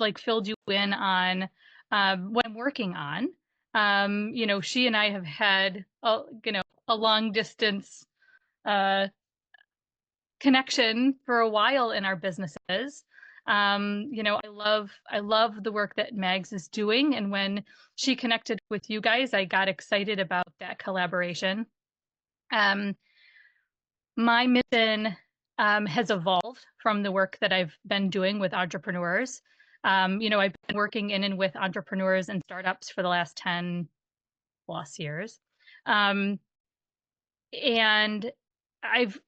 like filled you in on what I'm working on. She and I have had a long distance uh, connection for a while in our businesses. I love the work that Megs is doing, and when she connected with you guys, I got excited about that collaboration. Um, my mission has evolved from the work that I've been doing with entrepreneurs. I've been working in and with entrepreneurs and startups for the last 10 plus years. Um, and I've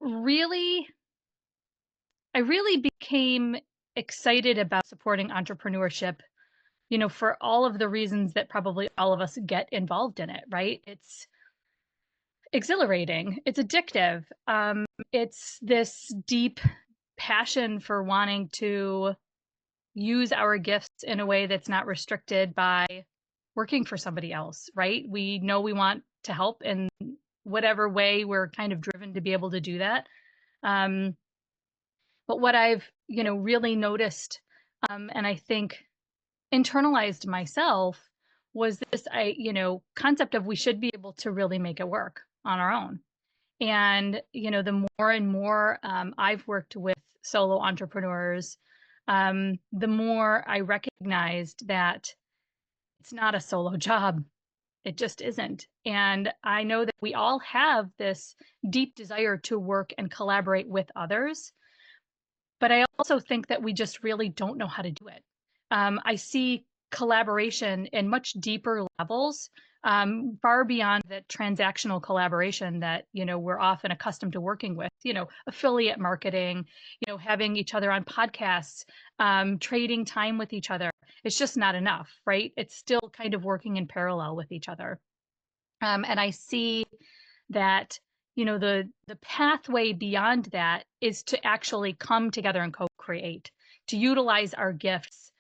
really I really became excited about supporting entrepreneurship, for all of the reasons that probably all of us get involved in it, right? It's exhilarating, it's addictive. It's this deep passion for wanting to use our gifts in a way that's not restricted by working for somebody else, right? We know we want to help in whatever way we're kind of driven to be able to do that. Um, But what I've, really noticed, and I think internalized myself was this, concept of we should be able to really make it work on our own. And, the more and more I've worked with solo entrepreneurs, the more I recognized that it's not a solo job. It just isn't. And I know that we all have this deep desire to work and collaborate with others, but I also think that we just really don't know how to do it. I see collaboration in much deeper levels, far beyond the transactional collaboration that, we're often accustomed to working with, affiliate marketing, having each other on podcasts, trading time with each other. It's just not enough, right? It's still kind of working in parallel with each other. And I see that the pathway beyond that is to actually come together and co-create, to utilize our gifts,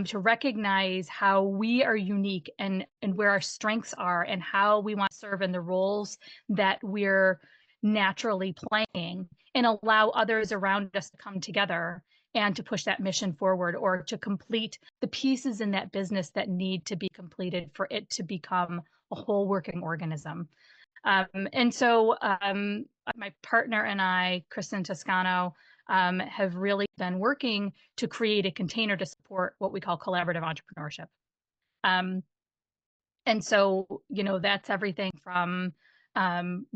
to recognize how we are unique and where our strengths are and how we want to serve in the roles that we're naturally playing, and allow others around us to come together and to push that mission forward, or to complete the pieces in that business that need to be completed for it to become a whole working organism. And so my partner and I, Kristen Toscano, have really been working to create a container to support what we call collaborative entrepreneurship. Um, and so, that's everything from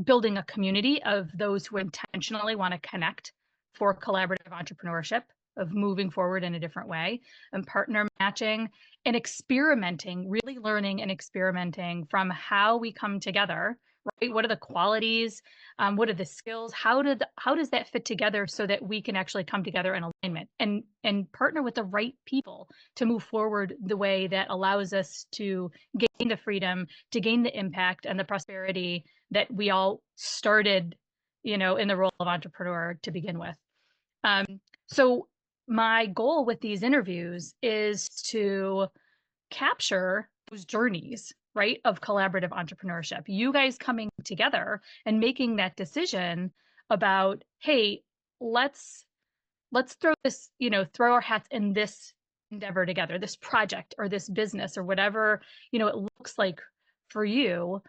building a community of those who intentionally want to connect for collaborative entrepreneurship, of moving forward in a different way, and partner matching and experimenting, really learning and experimenting from how we come together, right? What are the qualities? What are the skills? How does that fit together so that we can actually come together in alignment and partner with the right people to move forward the way that allows us to gain the freedom, to gain the impact and the prosperity that we all started, in the role of entrepreneur to begin with. So my goal with these interviews is to capture those journeys, right, of collaborative entrepreneurship. You guys coming together and making that decision about, hey, let's throw this, throw our hats in this endeavor together, this project or this business or whatever, it looks like for you.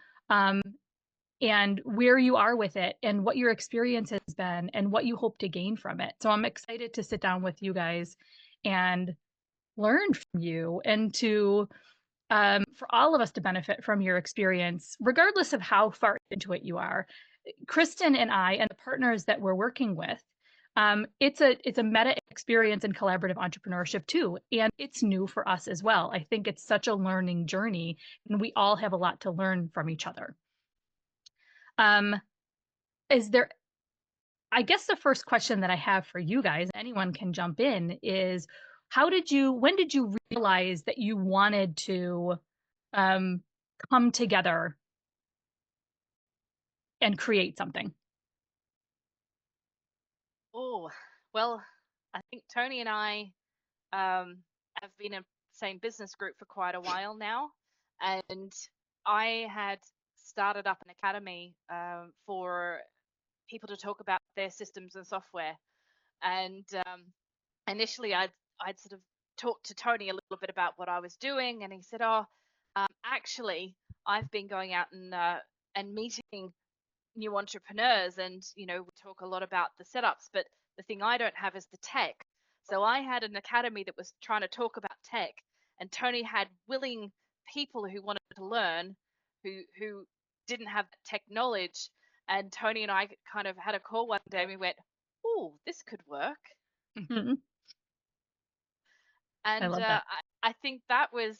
And where you are with it and what your experience has been and what you hope to gain from it. So I'm excited to sit down with you guys and learn from you, and to for all of us to benefit from your experience, regardless of how far into it you are. Kristen and I and the partners that we're working with, it's a meta experience in collaborative entrepreneurship too, and it's new for us as well. I think it's such a learning journey, and we all have a lot to learn from each other. Is there, I guess the first question that I have for you guys, anyone can jump in, is when did you realize that you wanted to um, come together and create something? Oh, well, I think Tony and I have been in the same business group for quite a while now, and I had started up an academy for people to talk about their systems and software. And initially, I'd sort of talked to Tony a little bit about what I was doing, and he said, "Oh, actually, I've been going out and meeting new entrepreneurs, and we talk a lot about the setups, but the thing I don't have is the tech. So I had an academy that was trying to talk about tech, and Tony had willing people who wanted to learn, who didn't have tech knowledge, and Tony and I kind of had a call one day, and we went, oh, this could work." Mhm. I And love that. I think that was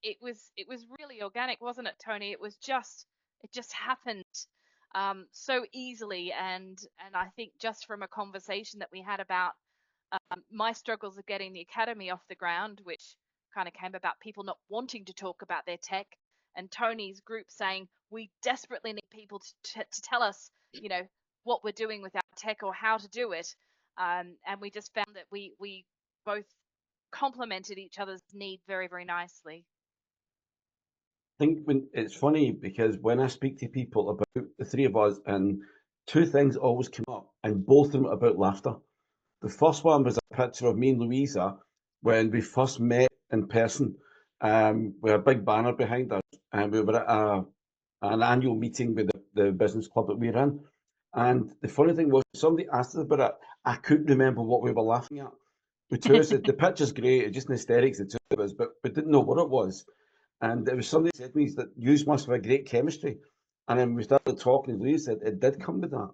it was really organic, wasn't it, Tony? It just happened so easily, and I think just from a conversation that we had about my struggles of getting the academy off the ground, which kind of came about people not wanting to talk about their tech, and Tony's group saying we desperately need people to tell us, what we're doing with our tech or how to do it. And we just found that we both complemented each other's need very, very nicely. Think when it's funny because when I speak to people about the three of us, and two things always come up, and both of them about laughter. The first one was a picture of me and Louisa when we first met in person. We had a big banner behind us, and we were at an annual meeting with the business club that we were in. And the funny thing was, somebody asked us about it. I couldn't remember what we were laughing at. The two of us, the picture's great, it's just an aesthetics, the two of us, but we didn't know what it was. And it was somebody said to me that you must have a great chemistry. And then we started talking, and Louisa said it did come with that.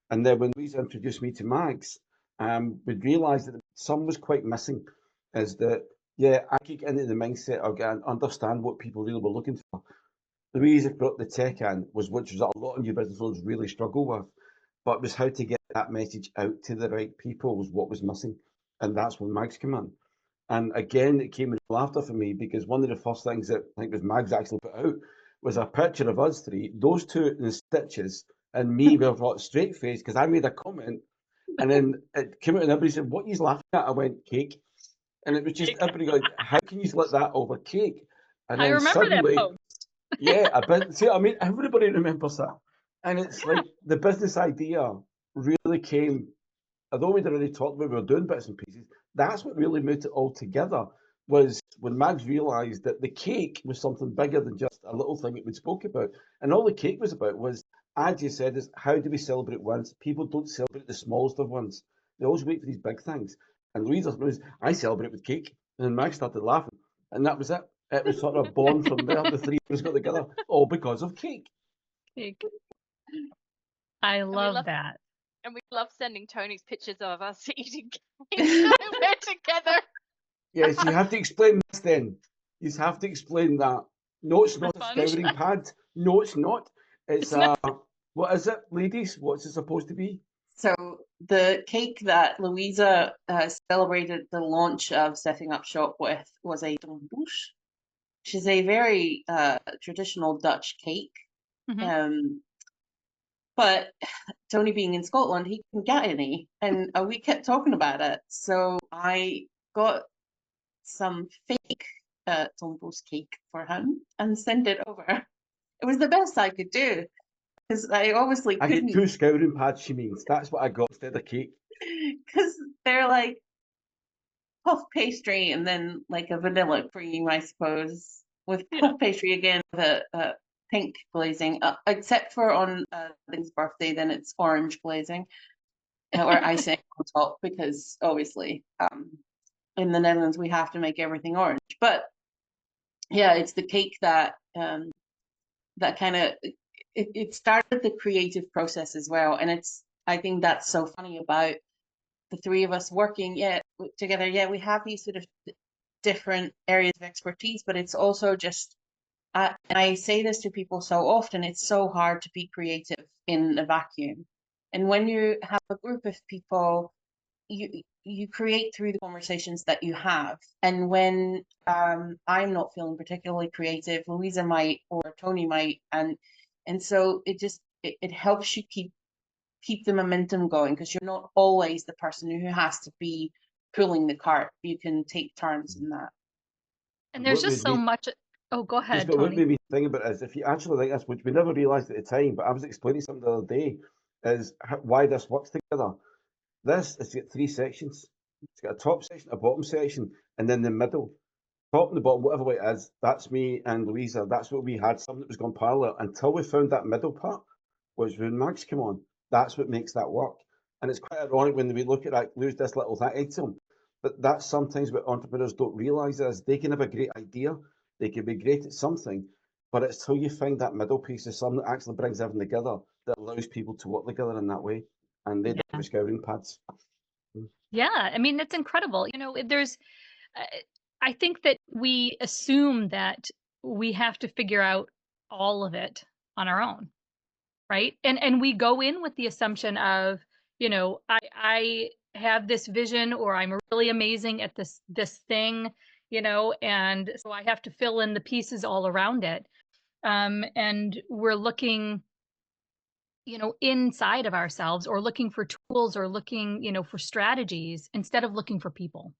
And then when Louisa introduced me to Mags, we'd realised that some was quite missing. Is that, yeah, I could get into the mindset of and understand what people really were looking for. Louisa brought the tech in, which was a lot of new business owners really struggle with, but it was how to get that message out to the right people was what was missing. And that's when Mags came in. And again, it came with laughter for me because one of the first things that I think was Mags actually put out was a picture of us three, those two in stitches, and me with a straight face because I made a comment, and then it came out and everybody said, "What are you laughing at?" I went, "Cake," and it was just everybody going, "How can you let that over cake?" And I then remember that suddenly, post. yeah, a bit. See, I mean, everybody remembers that, and it's like the business idea really came, although we'd already talked about we were doing bits and pieces, that's what really moved it all together was when Mags realised that the cake was something bigger than just a little thing that we spoke about. And all the cake was about was, as you said, is how do we celebrate wins? People don't celebrate the smallest of wins. They always wait for these big things. And Louisa knows, I celebrate with cake. And then Mags started laughing. And that was it. It was sort of born from there. The three of us got together, all because of cake. Cake. I And we love love that. and we love sending Tony's pictures of us eating cake when we're together. Yes, you have to explain this then. You have to explain that. No, it's The not a sponge. scouring pad. No, it's not. It's It's not. a, what is it, ladies? What's it supposed to be? So the cake that Louisa celebrated the launch of setting up shop with was a tomboes, which is a very traditional Dutch cake. Mhm. But Tony being in Scotland, he couldn't get any, and we kept talking about it. So I got some fake tomboes cake for him and sent it over. It was the best I could do because I obviously I get couldn't, two scouring pads, she means. That's what I got instead of cake. because they're like puff pastry and then like a vanilla cream, I suppose, with Yeah. puff pastry again with a pink glazing, except for on Lynn's birthday, then it's orange glazing or icing on top because obviously in the Netherlands we have to make everything orange. But yeah, it's the cake that that kind of it started the creative process as well, and it's I think that's so funny about the three of us working together. Yeah, we have these sort of different areas of expertise, but it's also just and I say this to people so often, it's so hard to be creative in a vacuum. And when you have a group of people, you create through the conversations that you have. And when I'm not feeling particularly creative, Louisa might or Tony might, and so it helps you keep the momentum going because you're not always the person who has to be pulling the cart. You can take turns in that. And And there's what just made so me much. Oh, go just ahead, got what Tony. made me think about it is if you actually think this, which we never realised at the time, but I was explaining something the other day, is why this works together. This has got three sections. It's got a top section, a bottom section. And then the middle, top and the bottom, whatever way it is, that's me and Louisa. That's what we had, something that was going parallel until we found that middle part, which when Mags came on, that's what makes that work. And it's quite ironic when we look at that, lose this little that item. But that's sometimes what entrepreneurs don't realise is they can have a great idea, they can be great at something, but it's till you find that middle piece of something that actually brings everything together that allows people to work together in that way. And they're the scouting pads. Yeah, I mean, that's incredible. There's, I think that we assume that we have to figure out all of it on our own, right? And we go in with the assumption of, I have this vision, or I'm really amazing at this thing, and so I have to fill in the pieces all around it. And we're looking, inside of ourselves, or looking for tools, or looking, for strategies instead of looking for people.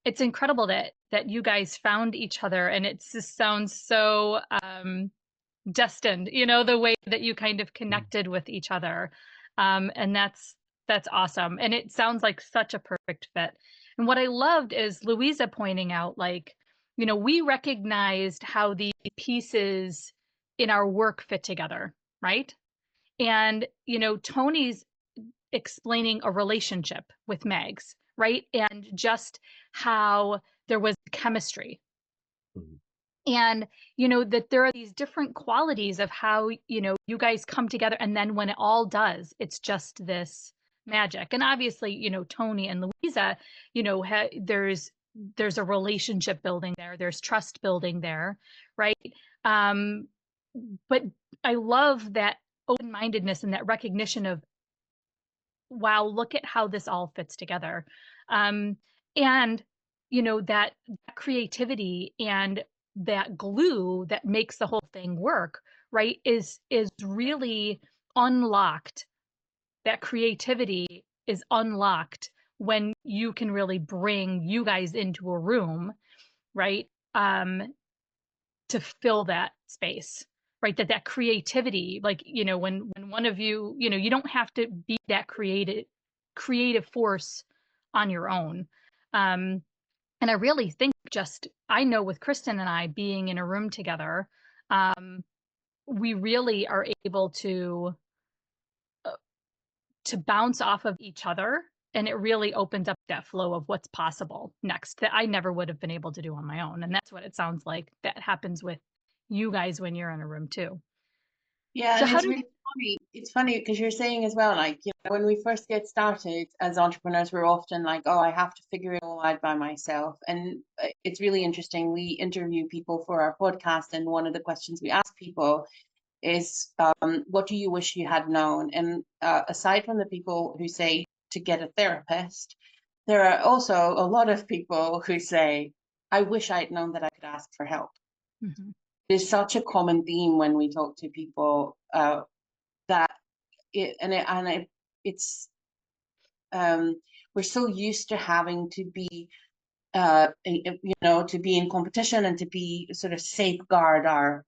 It's incredible that you guys found each other, and it just sounds so destined, the way that you kind of connected with each other. And that's awesome. And it sounds like such a perfect fit. And what I loved is Louisa pointing out, like, we recognized how the pieces in our work fit together, right? And, Tony's explaining a relationship with Megs, right? And just how there was chemistry. Mhm. And, that there are these different qualities of how, you guys come together. And then when it all does, it's just this magic. And obviously, Tony and Louisa, there's a relationship building there. There's trust building there, right? Um, but I love that open-mindedness and that recognition of, wow, look at how this all fits together. And that creativity and that glue that makes the whole thing work, right, is really unlocked. That creativity is unlocked when you can really bring you guys into a room, right, to fill that space, right? That creativity, like, when one of you, you don't have to be that creative force on your own. And I really think, just, I know with Kristen and I being in a room together, we really are able to bounce off of each other, and it really opens up that flow of what's possible next that I never would have been able to do on my own. And that's what it sounds like that happens with you guys when you're in a room too. Yeah, So and how it's do really funny. It's funny because you're saying as well, like, when we first get started as entrepreneurs, we're often like, oh, I have to figure it all out by myself. And it's really interesting. We interview people for our podcast, and one of the questions we ask people is, what do you wish you had known? And aside from the people who say to get a therapist, there are also a lot of people who say, I wish I'd known that I could ask for help. Mhm. There's such a common theme when we talk to people, that it's we're so used to having to be, to be in competition and to be sort of safeguard our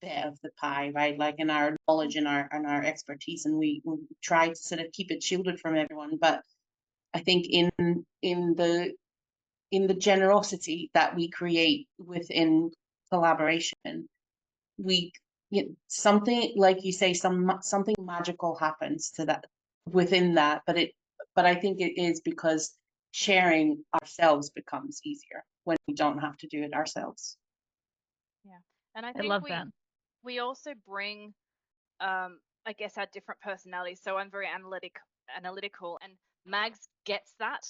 bit of the pie, right? Like, in our knowledge and our expertise, and we try to sort of keep it shielded from everyone. But I think in the generosity that we create within collaboration, we something, like you say, something magical happens to that, within that. But I think it is because sharing ourselves becomes easier when we don't have to do it ourselves. Yeah. And I I think love that. we also bring, I guess, our different personalities. So I'm very analytical, and Mags gets that.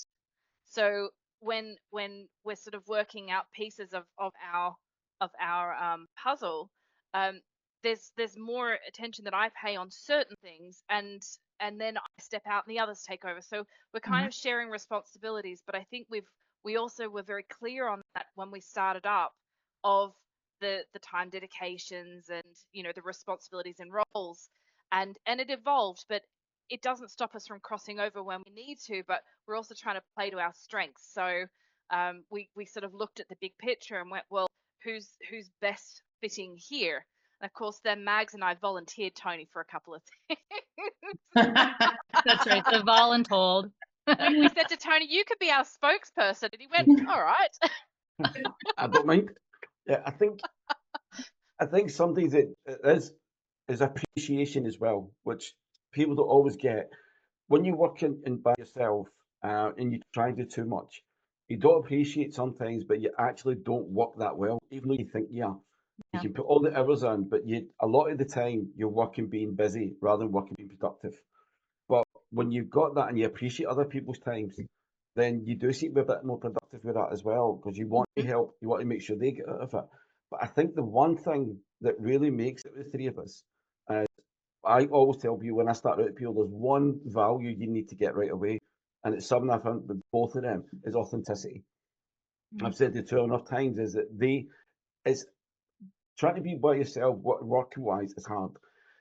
So when we're sort of working out pieces of our puzzle, um, there's more attention that I pay on certain things, and then I step out and the others take over. So we're kind of sharing responsibilities, but I think we also were very clear on that when we started up, of the time dedications and the responsibilities and roles, and it evolved, but it doesn't stop us from crossing over when we need to, but we're also trying to play to our strengths. So we sort of looked at the big picture and went, well, who's best fitting here? And of course, then Mags and I volunteered Tony for a couple of things. That's right. The voluntold. we said to Tony, you could be our spokesperson, and he went, all right. I don't mind. Yeah, I think sometimes it is appreciation as well, which people don't always get. When you work in by yourself and you try and do too much, you don't appreciate sometimes, but you actually don't work that well, even though you think yeah. You Yeah. can put all the hours in, but a lot of the time you're working being busy rather than working being productive. But when you've got that and you appreciate other people's times, then you do seem to be a bit more productive with that as well, because you want to help, you want to make sure they get out of it. But I think the one thing that really makes it with the three of us, I always tell people when I start out with people, there's one value you need to get right away, and it's something I've found with both of them, is authenticity. I've said it to her enough times, is that it's trying to be by yourself, working wise, is hard.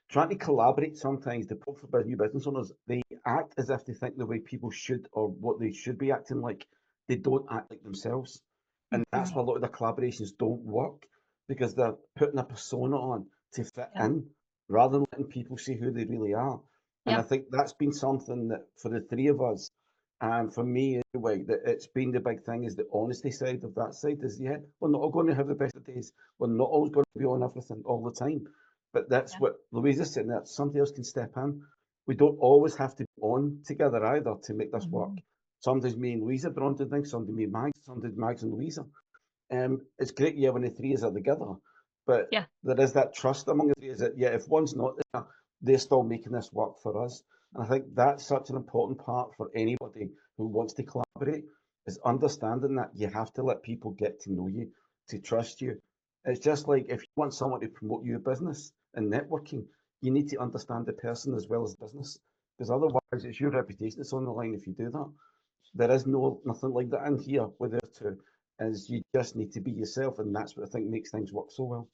Trying to collaborate sometimes, the problem for new business owners, they act as if they think the way people should or what they should be acting like. They don't act like themselves. And that's why a lot of the collaborations don't work, because they're putting a persona on to fit in rather than letting people see who they really are. And I think that's been something that for the three of us, and for me anyway, that it's been the big thing, is the honesty side of that side is, yeah, we're not all going to have the best of days. We're not always going to be on everything all the time. But that's what Louisa said, that somebody else can step in. We don't always have to be on together either to make this work. Sometimes me and Louisa are on to things, sometimes me and Mags, sometimes Mags and Louisa. It's great, yeah, when the three is are together, but there is that trust among the three, is that, yeah, if one's not there, they're still making this work for us. And I think that's such an important part for anybody who wants to collaborate, is understanding that you have to let people get to know you, to trust you. It's just like if you want someone to promote your business and networking, you need to understand the person as well as the business, because otherwise it's your reputation that's on the line if you do that. There is nothing like that in here with there too, is you just need to be yourself, and that's what I think makes things work so well.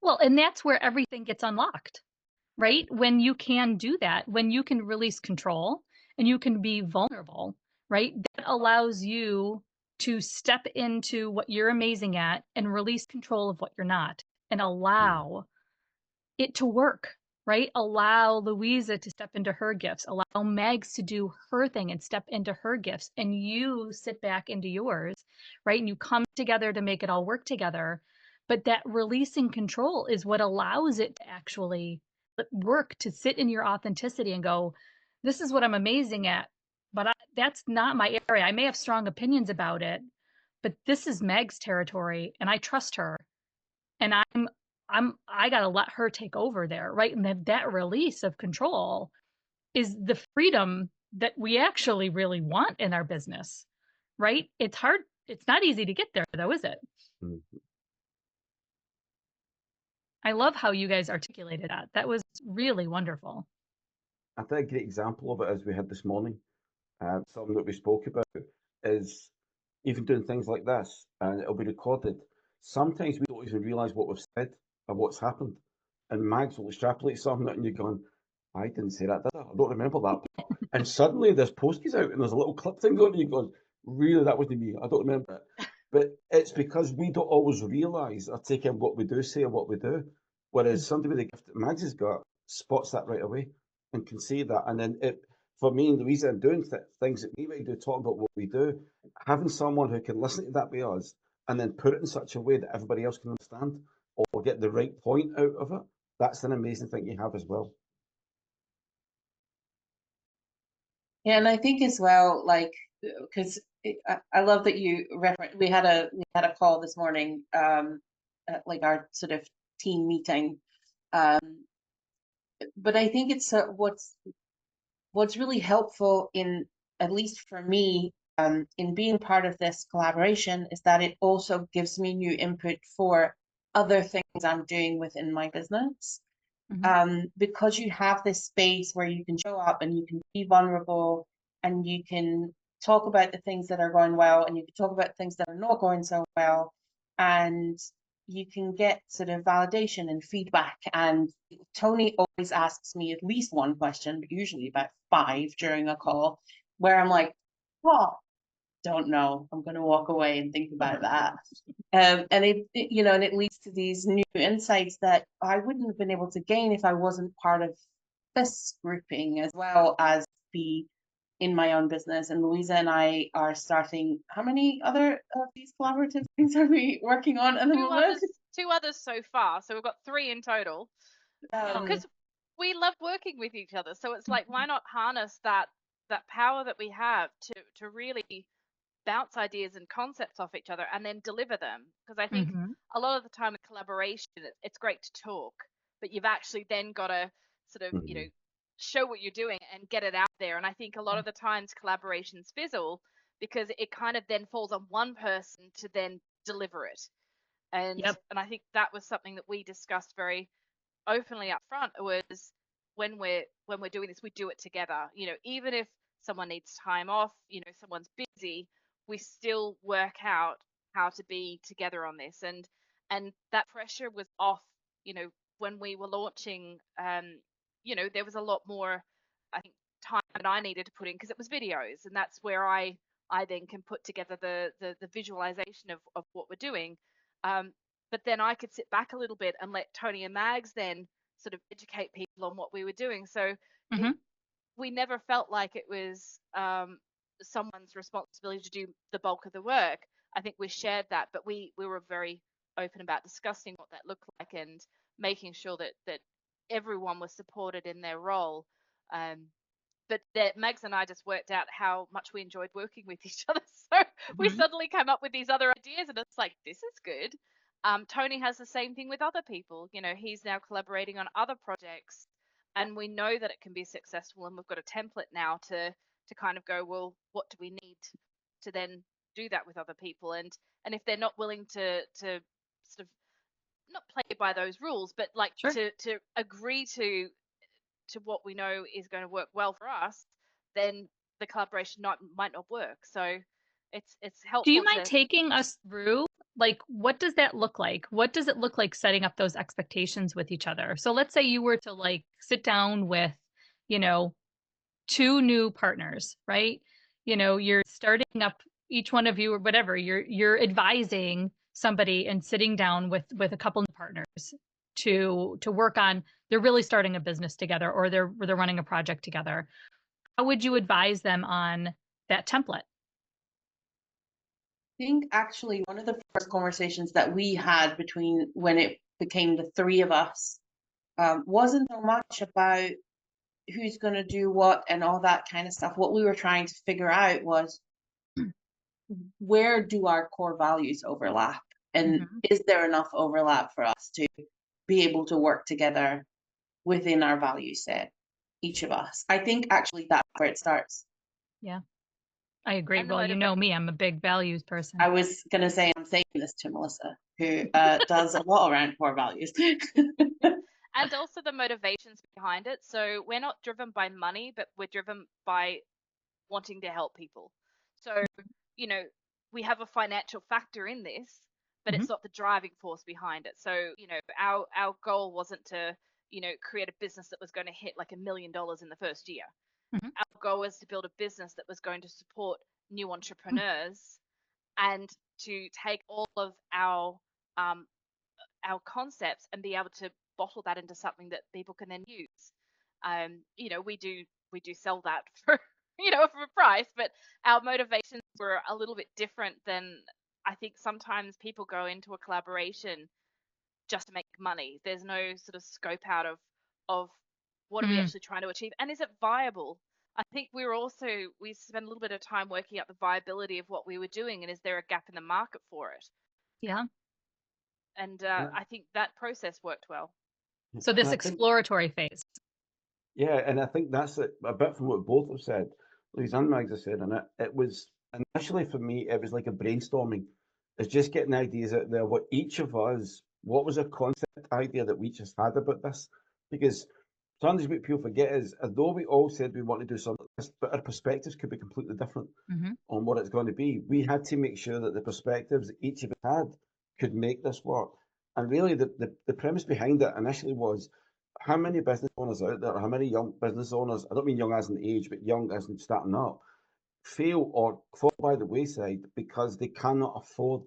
Well, and that's where everything gets unlocked, right? When you can do that, when you can release control and you can be vulnerable, right? That allows you to step into what you're amazing at and release control of what you're not, and allow it to work, right? Allow Louisa to step into her gifts, allow Megs to do her thing and step into her gifts, and you sit back into yours, right? And you come together to make it all work together. But that releasing control is what allows it to actually work, to sit in your authenticity and go, this is what I'm amazing at, but that's not my area. I may have strong opinions about it, but this is Meg's territory and I trust her. And I gotta let her take over there, right? And that release of control is the freedom that we actually really want in our business, right? It's hard. It's not easy to get there though, is it? Mm-hmm. I love how you guys articulated that. That was really wonderful. I think a great example of it, as we had this morning, something that we spoke about, is even doing things like this, and it'll be recorded. Sometimes we don't even realise what we've said or what's happened. And Mags will extrapolate something out, and you're going, I didn't say that, did I? I don't remember that. And suddenly this post goes out, and there's a little clip thing going, and you're going, really, that wasn't me. I don't remember it. But it's because we don't always realise or take in what we do say or what we do. Whereas somebody with the gift that Mags has got spots that right away and can see that. And then for me and Louisa, doing things that we do, talking about what we do, having someone who can listen to that by us and then put it in such a way that everybody else can understand or get the right point out of it, that's an amazing thing you have as well. Yeah, and I think as well, like, because I love that you reference. We had a call this morning, at like our sort of team meeting, but I think it's what's really helpful in, at least for me, in being part of this collaboration, is that it also gives me new input for other things I'm doing within my business. Because you have this space where you can show up and you can be vulnerable and you can talk about the things that are going well and you can talk about things that are not going so well, and you can get sort of validation and feedback. And Tony always asks me at least one question, but usually about 5 during a call, where I'm like, oh, don't know, I'm going to walk away and think about that. And it and it leads to these new insights that I wouldn't have been able to gain if I wasn't part of this grouping, as well as be in my own business, and Louisa and I are starting. How many other of these collaborative things are we working on at the moment? Two others so far. So we've got 3 in total. Because we love working with each other. So it's like, why not harness that power that we have to really bounce ideas and concepts off each other and then deliver them? Because I think a lot of the time with collaboration, it's great to talk, but you've actually then got to sort of, show what you're doing and get it out there. And I think a lot of the times collaborations fizzle because it kind of then falls on one person to then deliver it. And I think that was something that we discussed very openly up front, was when we're doing this, we do it together. Even if someone needs time off, someone's busy, we still work out how to be together on this. And that pressure was off, when we were launching. There was a lot more, I think, time that I needed to put in because it was videos, and that's where I then can put together the visualization of what we're doing. But then I could sit back a little bit and let Tony and Mags then sort of educate people on what we were doing. So we never felt like it was someone's responsibility to do the bulk of the work. I think we shared that, but we were very open about discussing what that looked like and making sure that everyone was supported in their role. But that Mags and I just worked out how much we enjoyed working with each other. So we suddenly came up with these other ideas, and it's like, this is good. Tony has the same thing with other people. He's now collaborating on other projects, and we know that it can be successful. And we've got a template now to kind of go, well, what do we need to then do that with other people? And if they're not willing to sort of not play by those rules, but like to agree to what we know is going to work well for us, then the collaboration might not work. So it's helpful. Do you mind taking us through, like, what does that look like? What does it look like setting up those expectations with each other? So let's say you were to like sit down with, 2 new partners, right? You're starting up, each one of you or whatever, you're advising somebody and sitting down with a couple new partners to work on, they're really starting a business together, or they're running a project together. How would you advise them on that template? I think actually one of the first conversations that we had between when it became the 3 of us wasn't so much about who's going to do what and all that kind of stuff. What we were trying to figure out was, where do our core values overlap? And is there enough overlap for us to be able to work together within our value set, each of us? I think actually that's where it starts. Yeah, I agree. Well, you know me, I'm a big values person. I was going to say, I'm saying this to Melissa, who does a lot around core values. And also the motivations behind it. So we're not driven by money, but we're driven by wanting to help people. So, we have a financial factor in this, but it's not the driving force behind it. So, our goal wasn't to, create a business that was going to hit like $1 million in the first year. Our goal was to build a business that was going to support new entrepreneurs and to take all of our concepts and be able to bottle that into something that people can then use. We do sell that for for a price, but our motivations were a little bit different than I think sometimes people go into a collaboration just to make money. There's no sort of scope out of what are we actually trying to achieve, and is it viable? I think we spent a little bit of time working out the viability of what we were doing, and is there a gap in the market for it? Yeah. And I think that process worked well. So this exploratory phase. Yeah, and I think that's a bit from what both have said. Louisa and Mags have said, and it was initially for me, it was like a brainstorming. It's just getting ideas out there. What was a concept idea that we just had about this? Because sometimes what people forget is, although we all said we want to do something like this, but our perspectives could be completely different on what it's going to be. We had to make sure that the perspectives that each of us had could make this work. And really, the premise behind it initially was, how many business owners out there, how many young business owners, I don't mean young as in age, but young as in starting up, fail or fall by the wayside because they cannot afford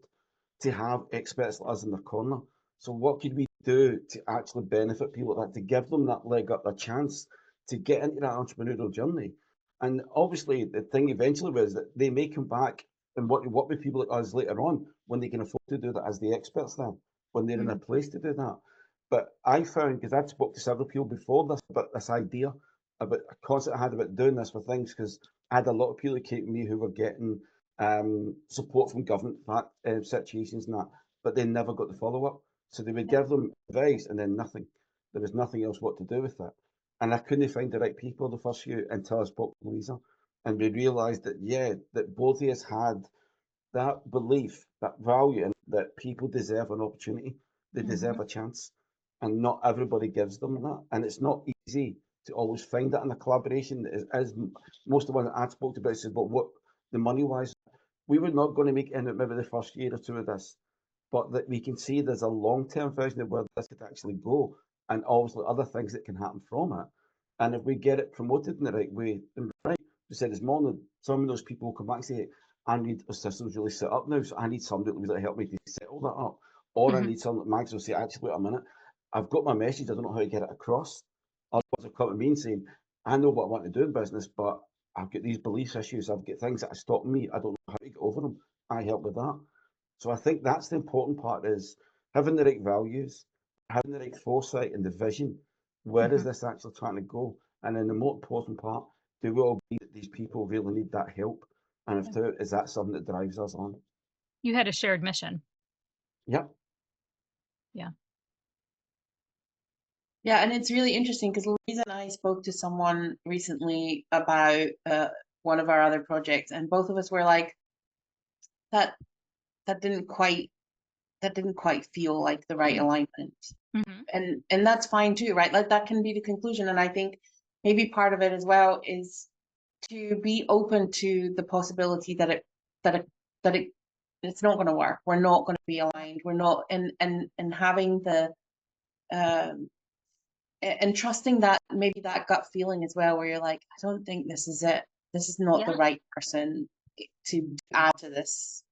to have experts like us in their corner. So what could we do to actually benefit people like that, to give them that leg up, a chance to get into that entrepreneurial journey? And obviously, the thing eventually was that they may come back and work with people like us later on when they can afford to do that as the experts then, when they're in a place to do that. But I found, because I'd spoke to several people before this about this idea, about a concept I had about doing this with things, because I had a lot of people who came to me who were getting support from government situations and that, but they never got the follow up. So they would give them advice and then nothing. There was nothing else what to do with it. And I couldn't find the right people the first few until I spoke to Louisa. And we realised that, yeah, that both of us had that belief, that value, and that people deserve an opportunity. They deserve a chance. And not everybody gives them that. And it's not easy to always find that in a collaboration. As most of the ones that I spoke about said, but what the money wise, we were not going to make in it maybe the first year or two of this, but that we can see there's a long-term vision of where this could actually go, and obviously other things that can happen from it. And if we get it promoted in the right way, then right, we said this morning, some of those people will come back and say, I need a systems really set up now, so I need somebody to help me to settle that up. Or I need someone, Max will say, actually, wait a minute, I've got my message, I don't know how to get it across. Others have come to me and saying, I know what I want to do in business, but I've got these belief issues, I've got things that are stopping me, I don't know how to get over them. I help with that. So I think that's the important part, is having the right values, having the right foresight and the vision. Where is this actually trying to go? And then the more important part, do we all agree that these people really need that help? And if so, is that something that drives us on? You had a shared mission. Yep. Yeah. Yeah, and it's really interesting because Louisa and I spoke to someone recently about one of our other projects, and both of us were like, that didn't quite feel like the right alignment. And that's fine too, right? Like that can be the conclusion. And I think maybe part of it as well is to be open to the possibility that it's not going to work. We're not going to be aligned. We're not, and having the and trusting that, maybe that gut feeling as well, where you're like, I don't think this is it. This is not the right person to add to this.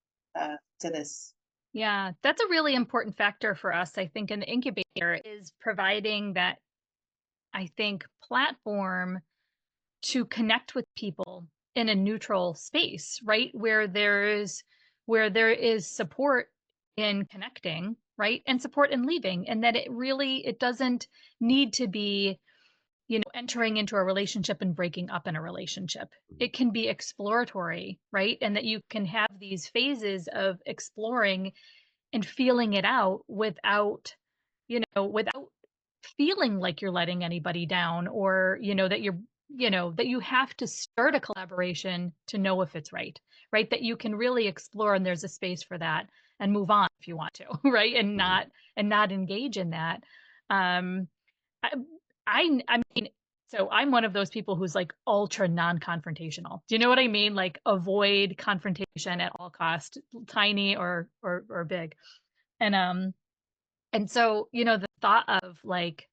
Yeah, that's a really important factor for us, I think, in the incubator, is providing that, I think, platform to connect with people in a neutral space, right? Where there is support in connecting, right? And support in leaving. And that it doesn't need to be, entering into a relationship and breaking up in a relationship. It can be exploratory, right? And that you can have these phases of exploring and feeling it out without feeling like you're letting anybody down, or that you have to start a collaboration to know if it's right, that you can really explore, and there's a space for that, and move on if you want to, right, and not engage in that. um I mean, so I'm one of those people who's like ultra non-confrontational. Do you know what I mean? Like, avoid confrontation at all cost, tiny or big. And so, the thought of like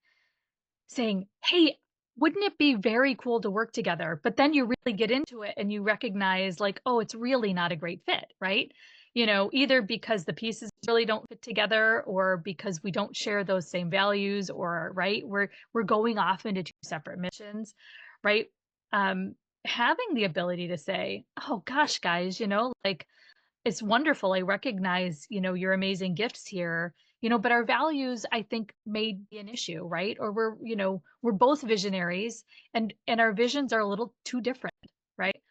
saying, "Hey, wouldn't it be very cool to work together?" But then you really get into it and you recognize like, "Oh, it's really not a great fit," right? Either because the pieces really don't fit together, or because we don't share those same values, or right, we're going off into two separate missions, right? Having the ability to say, "Oh gosh, guys, like, it's wonderful. I recognize, your amazing gifts here, but our values, I think, may be an issue, right? Or we're both visionaries, and our visions are a little too different, right?"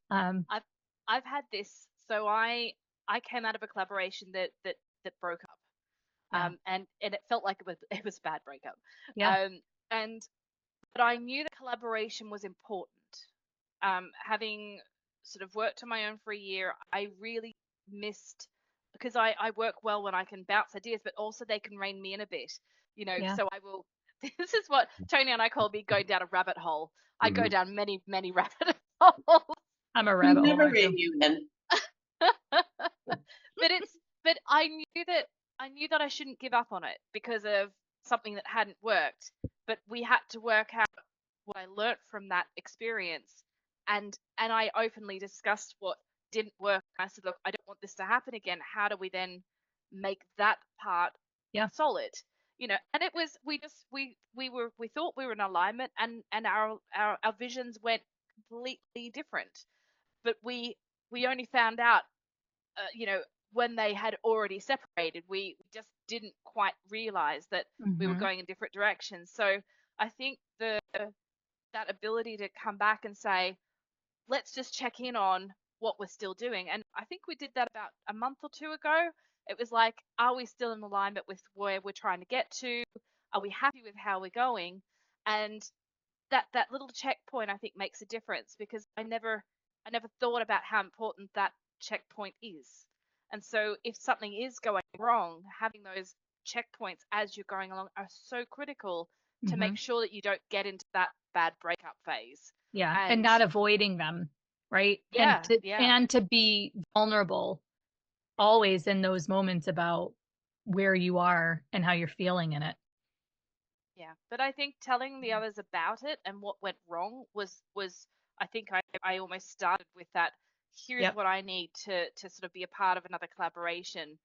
Um, I've I've had this. So I came out of a collaboration that broke up. yeah, And it felt like it was a bad breakup. yeah, And but I knew that collaboration was important. Having sort of worked on my own for a year, I really missed, because I work well when I can bounce ideas, but also they can rein me in a bit. yeah. So I will. This is what Tony and I call me going down a rabbit hole. I go Mhm. down many, many rabbit holes. I'm a We rabbit never hole rein too. you in. But I knew that I shouldn't give up on it because of something that hadn't worked. But we had to work out what I learnt from that experience, and I openly discussed what didn't work. I said, look, I don't want this to happen again. How do we then make that part Yeah, solid? And it was, we thought we were in alignment, and our visions went completely different. But we only found out, when they had already separated. We just didn't quite realize that we were Mhm. going in different directions. So I think that ability to come back and say, let's just check in on what we're still doing. And I think we did that about a month or two ago. It was like, are we still in alignment with where we're trying to get to? Are we happy with how we're going? And that little checkpoint, I think, makes a difference, because I never thought about how important that checkpoint is. And so if something is going wrong, having those checkpoints as you're going along are so critical to make Mhm. sure that you don't get into that bad breakup phase. Yeah, and And not avoiding them, right? yeah, yeah. And to be vulnerable always in those moments about where you are and how you're feeling in it. Yeah, but I think telling the others about it and what went wrong was I think I almost started with that. Here's Yep. what I need to sort of be a part of another collaboration,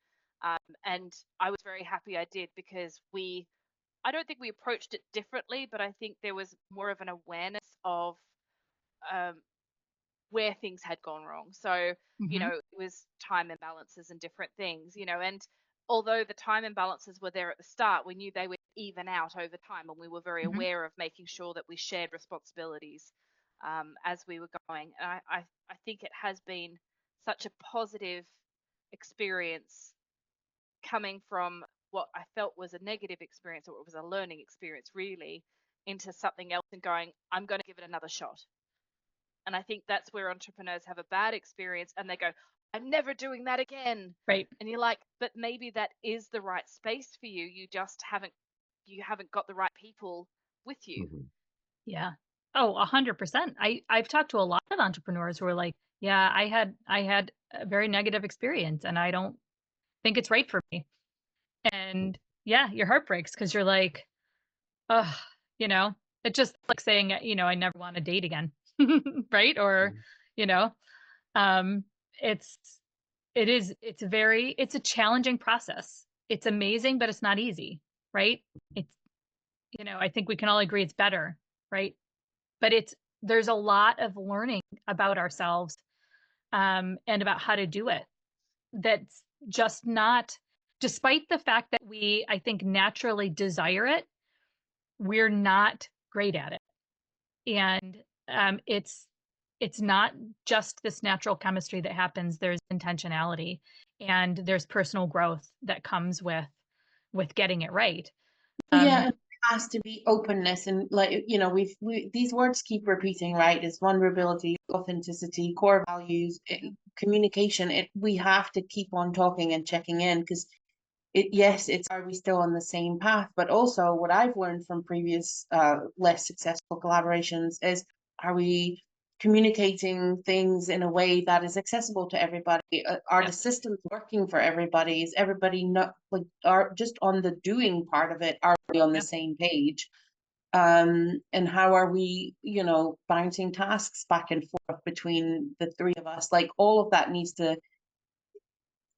and I was very happy I did, because I don't think we approached it differently, but I think there was more of an awareness of um, where things had gone wrong. So, Mhm. it was time imbalances and different things, and although the time imbalances were there at the start, we knew they would even out over time, and we were very Mhm. aware of making sure that we shared responsibilities as we were going. And I think it has been such a positive experience, coming from what I felt was a negative experience, or it was a learning experience really, into something else and going, I'm going to give it another shot. And I think that's where entrepreneurs have a bad experience and they go, I'm never doing that again. Right. And you're like, but maybe that is the right space for you. You haven't got the right people with you. Mhm. Yeah. Oh, 100%. I've talked to a lot of entrepreneurs who are like, yeah, I had a very negative experience and I don't think it's right for me. And yeah, your heart breaks because you're like, oh, you know, it's just like saying, I never want to date again. Right? Or, Mhm. you know, um, it's it's a challenging process. It's amazing, but it's not easy, right? It's, I think we can all agree it's better, right? But there's a lot of learning about ourselves, and about how to do it. That's just not, despite the fact that we, I think, naturally desire it, we're not great at it. And it's not just this natural chemistry that happens. There's intentionality and there's personal growth that comes with getting it right. Yeah, Um, and there has to be openness, and like these words keep repeating, right? It's vulnerability, authenticity, core values, communication. We have to keep on talking and checking in, because yes, it's, are we still on the same path? But also, what I've learned from previous less successful collaborations is, are we communicating things in a way that is accessible to everybody? Are the yes. systems working for everybody? Is everybody not like, are just on the doing part of it? Are we on the Yep. same page? And how are we, bouncing tasks back and forth between the three of us? Like, all of that needs to,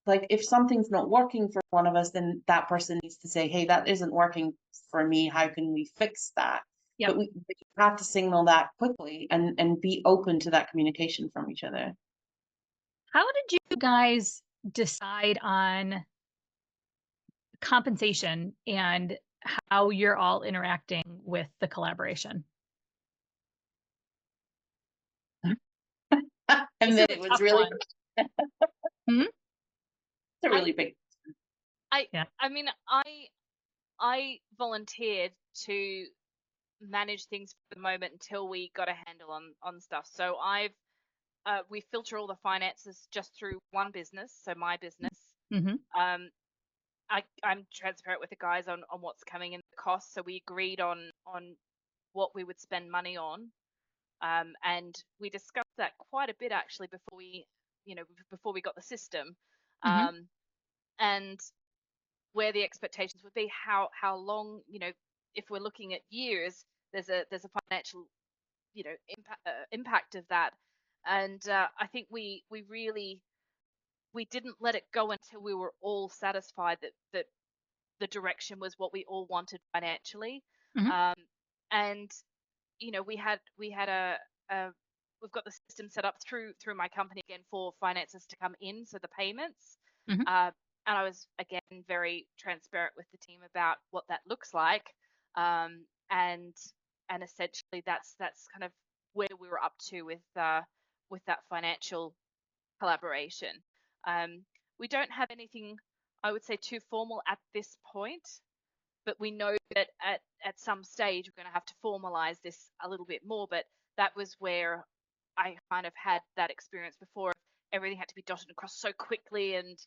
like, if something's not working for one of us, then that person needs to say, hey, that isn't working for me, how can we fix that? Yep. But you have to signal that quickly, and be open to that communication from each other. How did you guys decide on compensation and how you're all interacting with the collaboration? And This then is it a was tough really, one. it's Hmm? a I really big. I Yeah. I mean, I volunteered to manage things for the moment until we got a handle on stuff. So we filter all the finances just through one business, so my business. Hmm. Um, I'm transparent with the guys on what's coming in the cost. So we agreed on what we would spend money on, and we discussed that quite a bit actually before we got the system, Hmm. um, and where the expectations would be, how long, if we're looking at years, there's a financial, impact of that. And I think we really, we didn't let it go until we were all satisfied that the direction was what we all wanted financially. Hmm. um, and we had a we've got the system set up through my company again for finances to come in, so the payments. Mhm. And I was again very transparent with the team about what that looks like, and essentially that's kind of where we were up to with that financial collaboration. We don't have anything, I would say, too formal at this point, but we know that at some stage we're going to have to formalize this a little bit more. But that was where I kind of had that experience before. Everything had to be dotted across so quickly, and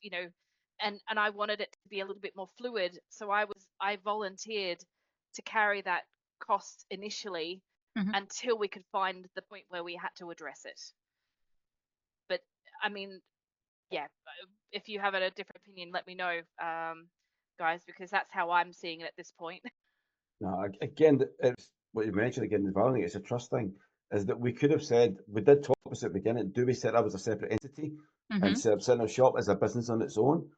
and I wanted it to be a little bit more fluid. So I volunteered to carry that cost initially Mhm. until we could find the point where we had to address it. But I mean, yeah, if you have a different opinion, let me know, guys, because that's how I'm seeing it at this point. No, again, it's what you mentioned again, the value, it's a trust thing, is that we could have said, we did talk about at the beginning, do we set up as a separate entity and Mhm. set our shop as a business on its own?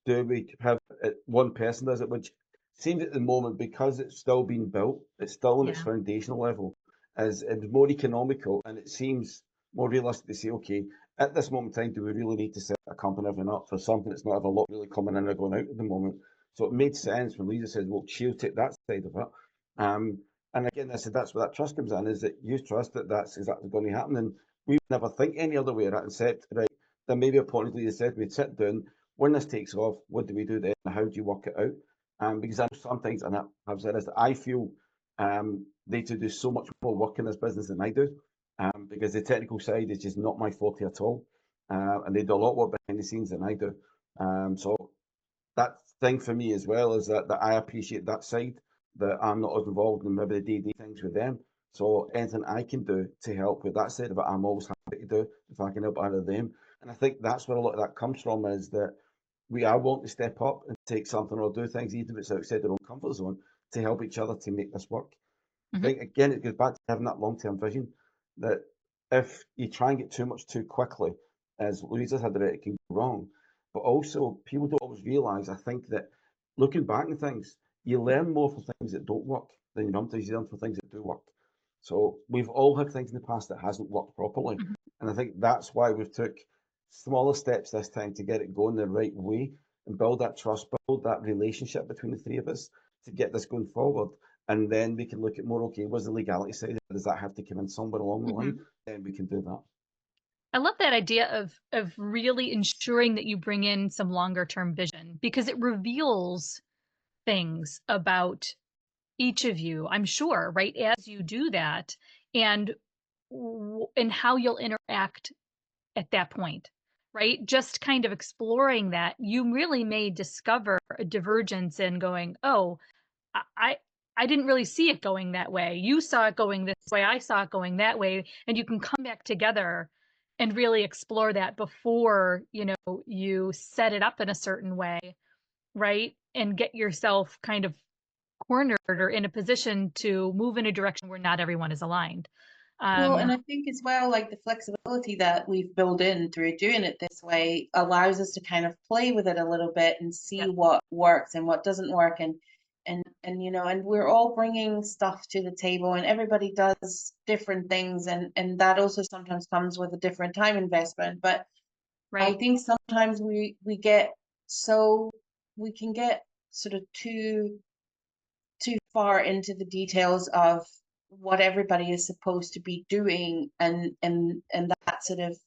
Do we have one person does it, which seems at the moment, because it's still being built, it's still on its Yeah. foundational level, as it's more economical, and it seems more realistic to say, okay, at this moment in time, do we really need to set a company everything up for something that's not have a lot really coming in or going out at the moment? So it made sense when Louisa said, well, she'll take that side of it. And again, I said that's where that trust comes in, is that you trust that that's exactly going to happen. And we would never think any other way, right? Except, right, there may be a point, as Louisa said, we'd sit down, when this takes off, what do we do then? How do you work it out? Because I know sometimes, and I've said this, that I feel they to do so much more work in this business than I do, because the technical side is just not my forte at all. And they do a lot more behind the scenes than I do. So that thing for me as well is that I appreciate that side, that I'm not as involved in maybe the day-to-day things with them. So anything I can do to help with that side of it, I'm always happy to do if I can help either of them. And I think that's where a lot of that comes from, is that we are willing to step up and take something or do things, even if it's outside our own comfort zone, to help each other to make this work. I Mhm. think, again, it goes back to having that long-term vision, that if you try and get too much too quickly, as Louisa had it, it can go wrong. But also, people don't always realise, I think, that looking back on things, you learn more from things that don't work than you sometimes learn from things that do work. So we've all had things in the past that hasn't worked properly. Mhm. And I think that's why we've took smaller steps this time to get it going the right way and build that trust, build that relationship between the three of us to get this going forward. And then we can look at more, okay, what's the legality side? Does that have to come in somewhere along the line? Mhm. Then we can do that. I love that idea of really ensuring that you bring in some longer term vision, because it reveals things about each of you, I'm sure, right? As you do that, and and how you'll interact at that point, right? Just kind of exploring that, you really may discover a divergence in going, oh, I I I didn't really see it going that way. You saw it going this way, I saw it going that way, and you can come back together and really explore that before, you set it up in a certain way, right? And get yourself kind of cornered or in a position to move in a direction where not everyone is aligned. Well, and Um, I think as well, like the flexibility that we've built in through doing it this way allows us to kind of play with it a little bit and see yeah, what works and what doesn't work, and we're all bringing stuff to the table, and everybody does different things, and that also sometimes comes with a different time investment. But I right. think sometimes we get so we can get sort of too far into the details of what everybody is supposed to be doing, and that sort of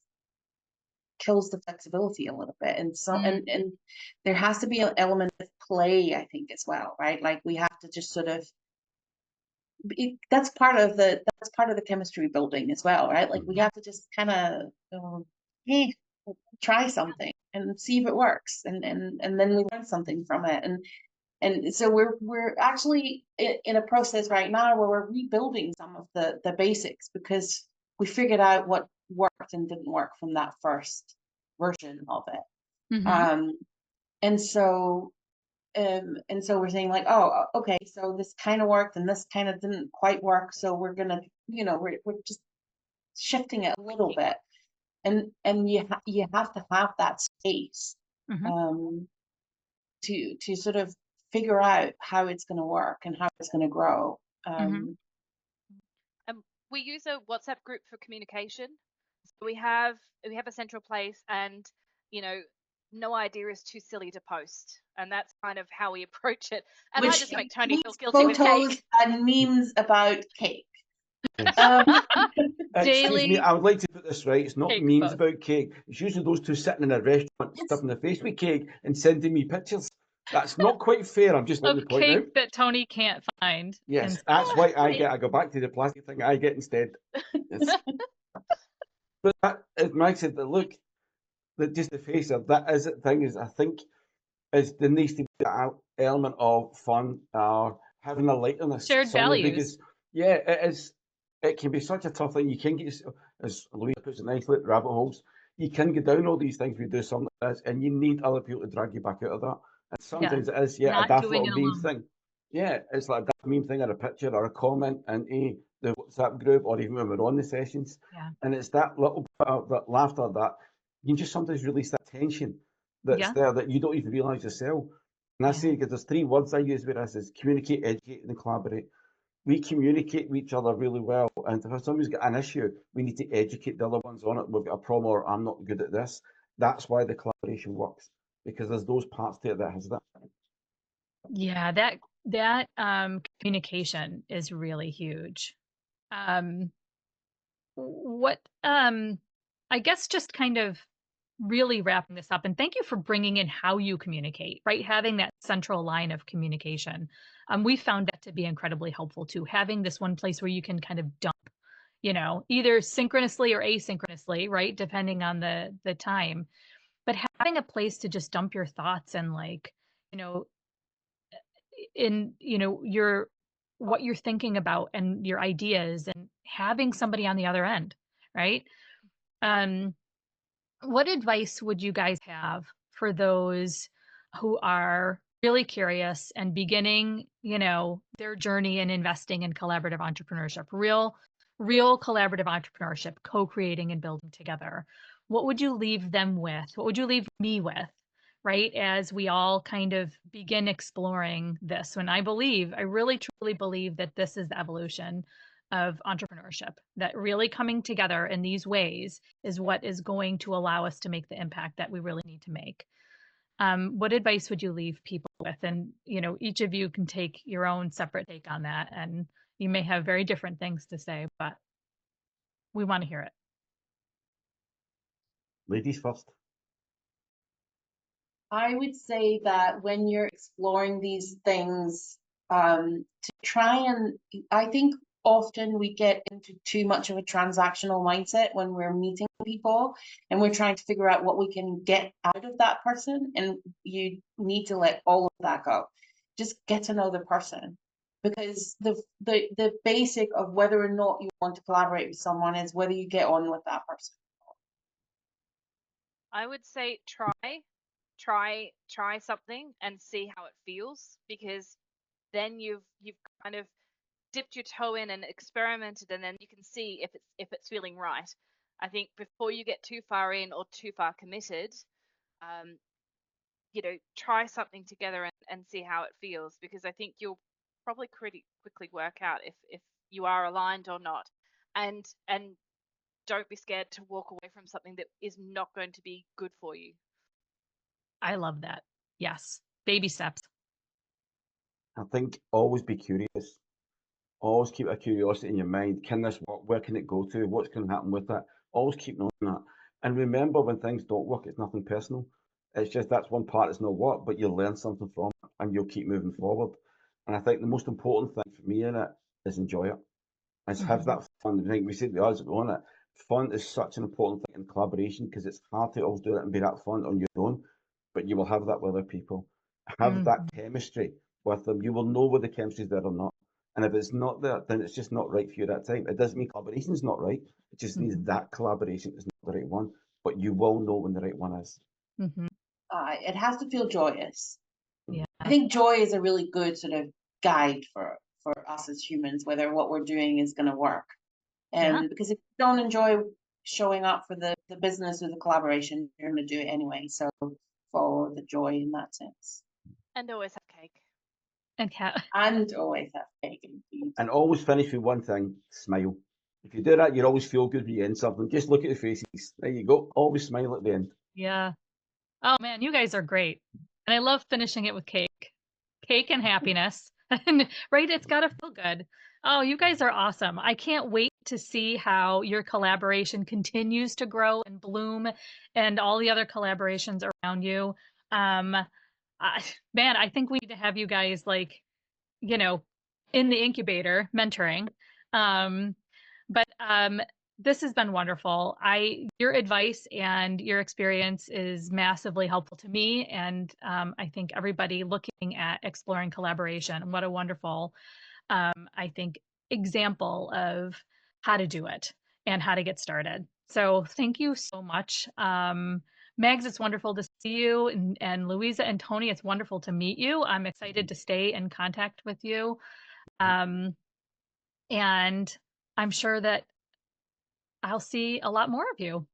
kills the flexibility a little bit. And so Mm, and there has to be an element of play, I think, as well, right? Like we have to just sort of that's part of the chemistry building as well, right? Like we Mhm. yeah. have to just kind of hey, try something and see if it works, and then we learn something from it. And so we're actually in a process right now where we're rebuilding some of the basics, because we figured out what worked and didn't work from that first version of it. Mhm. Um, and so we're saying like, oh, okay, so this kind of worked and this kind of didn't quite work, so we're gonna, we're just shifting it a little bit, and you have to have that space, Mhm. um, to sort of figure out how it's going to work and how it's going to grow. Mhm. Um, And we use a WhatsApp group for communication. So we have a central place, and no idea is too silly to post, and that's kind of how we approach it. And I Which just make Tony feel includes guilty with photos cake. and memes about cake. Yes. Excuse me, Daily I would like to put this right. It's not cake memes post. about cake. It's usually those two sitting in a restaurant, stuffing their face with cake and sending me pictures. That's not quite fair. I'm just letting Of the point out. cake that Tony can't find. Yes, And that's why I go back to the plastic thing I get instead. Yes. But that, as Mike said, that look, that just the face of that is the thing is I think is there needs to be that element of fun or having a lightness. shared Some of the values. biggest, yeah, it is. It can be such a tough thing. You can get, as Louisa puts it nicely, rabbit holes. You can get down all these things. We do something like this, and you need other people to drag you back out of that. And sometimes it is, yeah, a Not daft doing little it meme alone. thing. Yeah, it's like a daft meme thing or a picture or a comment into the WhatsApp group or even when we're on the sessions. Yeah. And it's that little bit of that laughter that you can just sometimes release that tension that's Yeah. there that you don't even realise yourself. And I Yeah. say, because there's three words I use with this is communicate, educate, and collaborate. We communicate with each other really well, and if somebody's got an issue, we need to educate the other ones on it. We've got a problem, or I'm not good at this. That's why the collaboration works, because there's those parts to it that has that. Yeah, that communication is really huge. Um what I guess just kind of really wrapping this up, and thank you for bringing in how you communicate, right? Having that central line of communication. We found that to be incredibly helpful too, having this one place where you can kind of dump, either synchronously or asynchronously, right? Depending on the time. But having a place to just dump your thoughts and like, you know, in, your what you're thinking about and your ideas and having somebody on the other end, right? Um what advice would you guys have for those who are really curious and beginning, their journey in investing in collaborative entrepreneurship, real collaborative entrepreneurship, co-creating and building together? What would you leave them with? What would you leave me with, right? As we all kind of begin exploring this, when I really truly believe that this is the evolution of entrepreneurship, that really coming together in these ways is what is going to allow us to make the impact that we really need to make. What advice would you leave people with? And, each of you can take your own separate take on that. And you may have very different things to say, but we want to hear it. Ladies first. I would say that when you're exploring these things, to try and, I think often we get into too much of a transactional mindset when we're meeting people and we're trying to figure out what we can get out of that person. And you need to let all of that go. Just get to know the person. Because the basic of whether or not you want to collaborate with someone is whether you get on with that person. I would say try something and see how it feels, because then you've kind of dipped your toe in and experimented, and then you can see if it's feeling right. I think before you get too far in or too far committed, um, try something together and see how it feels, because I think you'll probably pretty quickly work out if you are aligned or not. And don't be scared to walk away from something that is not going to be good for you. I love that. Yes. Baby steps. I think always be curious. Always keep a curiosity in your mind. Can this work? Where can it go to? What's going to happen with it? Always keep knowing that. And remember, when things don't work, it's nothing personal. It's just that's one part that's not work, but you'll learn something from it and you'll keep moving forward. And I think the most important thing for me in it is enjoy it. Is have that fun. I think we said the odds on it. Fun is such an important thing in collaboration because it's hard to always do it and be that fun on your own, but you will have that with other people. Have that chemistry with them. You will know whether the chemistry is there or not. And if it's not there, then it's just not right for you at that time. It doesn't mean collaboration is not right. It just means that collaboration is not the right one. But you will know when the right one is. It has to feel joyous. Yeah. I think joy is a really good sort of guide for us as humans, whether what we're doing is going to work. And because if you don't enjoy showing up for the business or the collaboration, you're going to do it anyway. So follow the joy in that sense. And always have cake. And And always have cake. And always finish with one thing: smile. If you do that, you always feel good when you end something. Just look at the faces. There you go. Always smile at the end. Yeah. Oh man, you guys are great. And I love finishing it with cake. Cake and happiness. And right, it's got to feel good. Oh, you guys are awesome. I can't wait to see how your collaboration continues to grow and bloom and all the other collaborations around you. Um, Man, I think we need to have you guys like, you know, in the incubator mentoring. Um, but this has been wonderful. Your advice and your experience is massively helpful to me, and I think everybody looking at exploring collaboration. What a wonderful, I think, example of how to do it and how to get started. So thank you so much. Megs, it's wonderful to see you, and Louisa and Tony, it's wonderful to meet you. I'm excited to stay in contact with you. Um, and I'm sure that I'll see a lot more of you.